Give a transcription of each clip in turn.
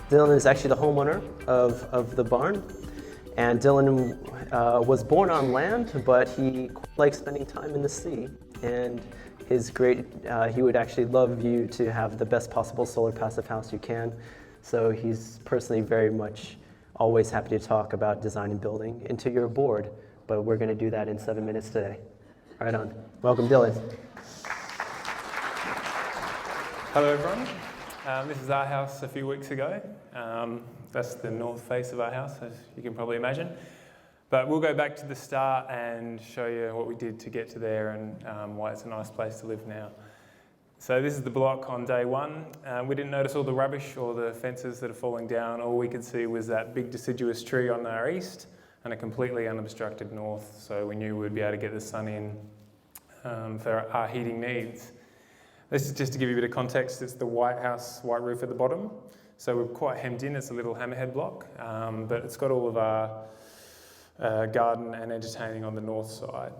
Dylan is actually the homeowner of the barn, and Dylan was born on land, but he likes spending time in the sea. And he would actually love you to have the best possible solar passive house you can. So he's personally very much always happy to talk about design and building until you're bored, but we're going to do that in 7 minutes today. Right on. Welcome, Dylan. Hello everyone. This is our house a few weeks ago. That's the north face of our house, as you can probably imagine. But we'll go back to the start and show you what we did to get to there and why it's a nice place to live now. So this is the block on day one. We didn't notice all the rubbish or the fences that are falling down. All we could see was that big deciduous tree on our east and a completely unobstructed north. So we knew we'd be able to get the sun in for our heating needs. This is just to give you a bit of context. It's the white house, white roof at the bottom. So we're quite hemmed in. It's a little hammerhead block, but it's got all of our garden and entertaining on the north side.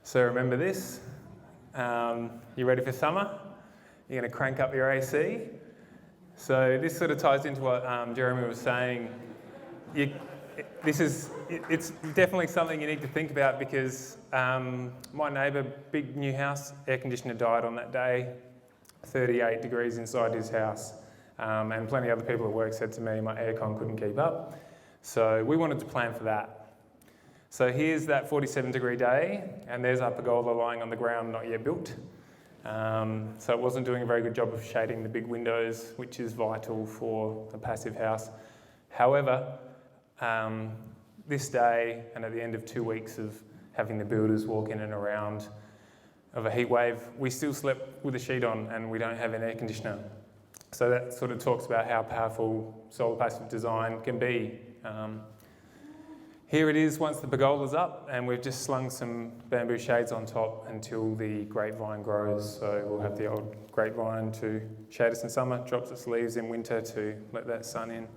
So remember this. You ready for summer? You're going to crank up your AC. So this sort of ties into what Jeremy was saying. It's definitely something you need to think about because my neighbour, big new house, air conditioner died on that day, 38 degrees inside his house. And plenty of other people at work said to me my aircon couldn't keep up. So we wanted to plan for that. So here's that 47-degree day, and there's our pergola lying on the ground, not yet built. So it wasn't doing a very good job of shading the big windows, which is vital for a passive house. However, this day and at the end of 2 weeks of having the builders walk in and around of a heat wave, we still slept with a sheet on and we don't have an air conditioner. So that sort of talks about how powerful solar passive design can be. Here it is once the pergola's up, and we've just slung some bamboo shades on top until the grapevine grows. So we'll have the old grapevine to shade us in summer, drops its leaves in winter to let that sun in.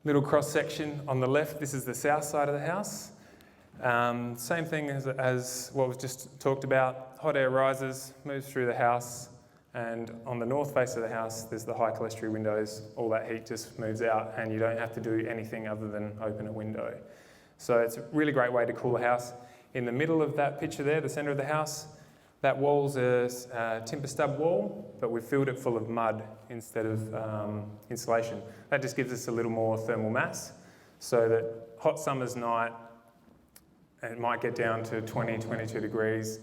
Little cross section on the left, this is the south side of the house. Same thing as what was just talked about. Hot air rises, moves through the house, and on the north face of the house, there's the high clerestory windows. All that heat just moves out, and you don't have to do anything other than open a window. So it's a really great way to cool a house. In the middle of that picture there, the centre of the house, that wall's a timber stub wall, but we've filled it full of mud instead of insulation. That just gives us a little more thermal mass, so that hot summer's night, it might get down to 20, 22 degrees.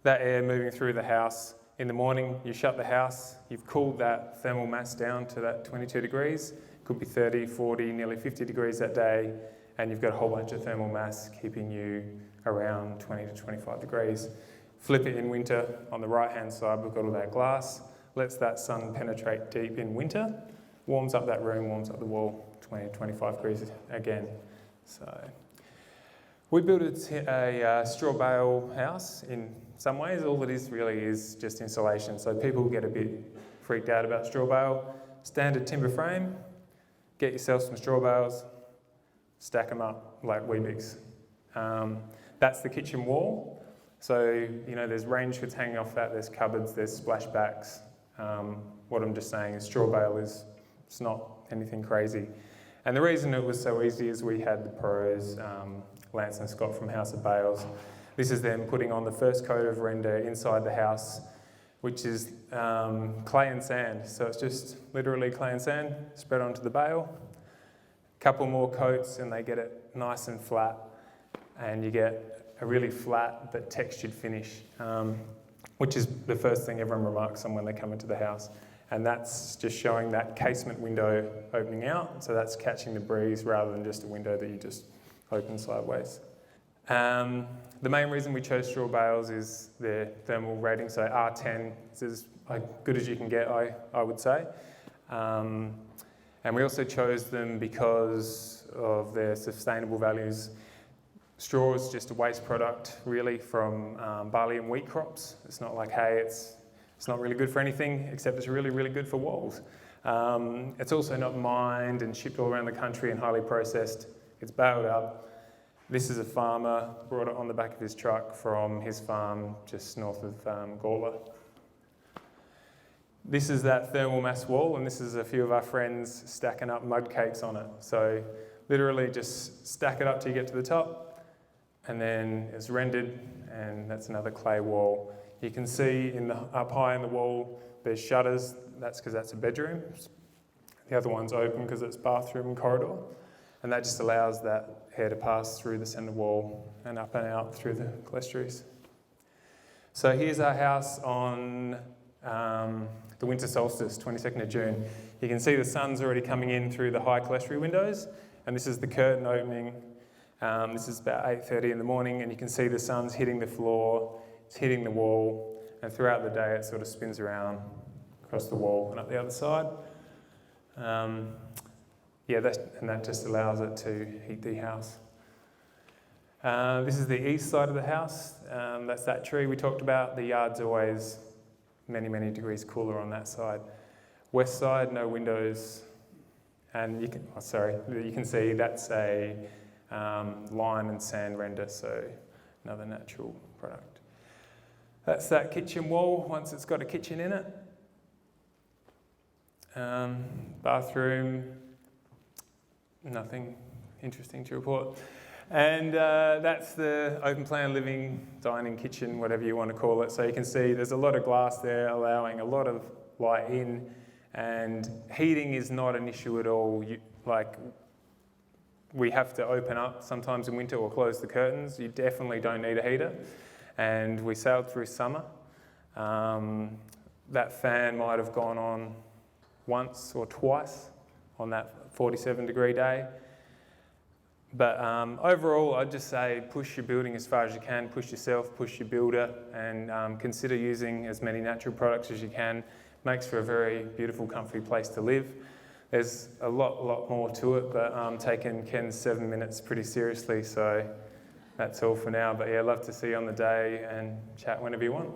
That air moving through the house. In the morning, you shut the house, you've cooled that thermal mass down to that 22 degrees. It could be 30, 40, nearly 50 degrees that day, and you've got a whole bunch of thermal mass keeping you around 20 to 25 degrees. Flip it in winter, on the right-hand side, we've got all that glass, lets that sun penetrate deep in winter, warms up that room, warms up the wall, 20 to 25 degrees again. So we built a straw bale house in some ways. All it is really is just insulation. So people get a bit freaked out about straw bale. Standard timber frame, get yourself some straw bales, stack them up like Weebigs. That's the kitchen wall. So, you know, there's range hoods hanging off that, there's cupboards, there's splashbacks. What I'm just saying is straw bale it's not anything crazy. And the reason it was so easy is we had the pros, Lance and Scott from House of Bales. This is them putting on the first coat of render inside the house. which is clay and sand. So it's just literally clay and sand spread onto the bale. Couple more coats and they get it nice and flat, and you get a really flat but textured finish, which is the first thing everyone remarks on when they come into the house. And that's just showing that casement window opening out, so that's catching the breeze rather than just a window that you just open sideways. The main reason we chose straw bales is their thermal rating, so R10 is as good as you can get, I would say. And we also chose them because of their sustainable values. Straw is just a waste product, really, from barley and wheat crops. It's not like hay, it's not really good for anything, except it's really, really good for walls. It's also not mined and shipped all around the country and highly processed. It's baled up. This is a farmer, brought it on the back of his truck from his farm just north of Gawler. This is that thermal mass wall, and this is a few of our friends stacking up mud cakes on it. So literally just stack it up till you get to the top, and then it's rendered, and that's another clay wall. You can see up high in the wall there's shutters. That's because that's a bedroom. The other one's open because it's bathroom and corridor, and that just allows that air to pass through the centre wall and up and out through the clerestories. So here's our house on the winter solstice, 22nd of June. You can see the sun's already coming in through the high clerestory windows, and this is the curtain opening. This is about 8:30 in the morning, and you can see the sun's hitting the floor, it's hitting the wall, and throughout the day it sort of spins around across the wall and up the other side. And that just allows it to heat the house. This is the east side of the house. That's that tree we talked about. The yard's always many, many degrees cooler on that side. West side, no windows. And you can see that's a lime and sand render, so another natural product. That's that kitchen wall once it's got a kitchen in it. Bathroom, nothing interesting to report. And that's the open plan living, dining, kitchen, whatever you want to call it. So you can see there's a lot of glass there allowing a lot of light in, and heating is not an issue at all. We have to open up sometimes in winter or close the curtains. You definitely don't need a heater. And we sailed through summer. That fan might have gone on once or twice on that 47-degree day. But overall, I'd just say push your building as far as you can, push yourself, push your builder, and consider using as many natural products as you can. Makes for a very beautiful, comfy place to live. There's a lot more to it, but I'm taking Ken's 7 minutes pretty seriously, so that's all for now. But yeah, love to see you on the day and chat whenever you want.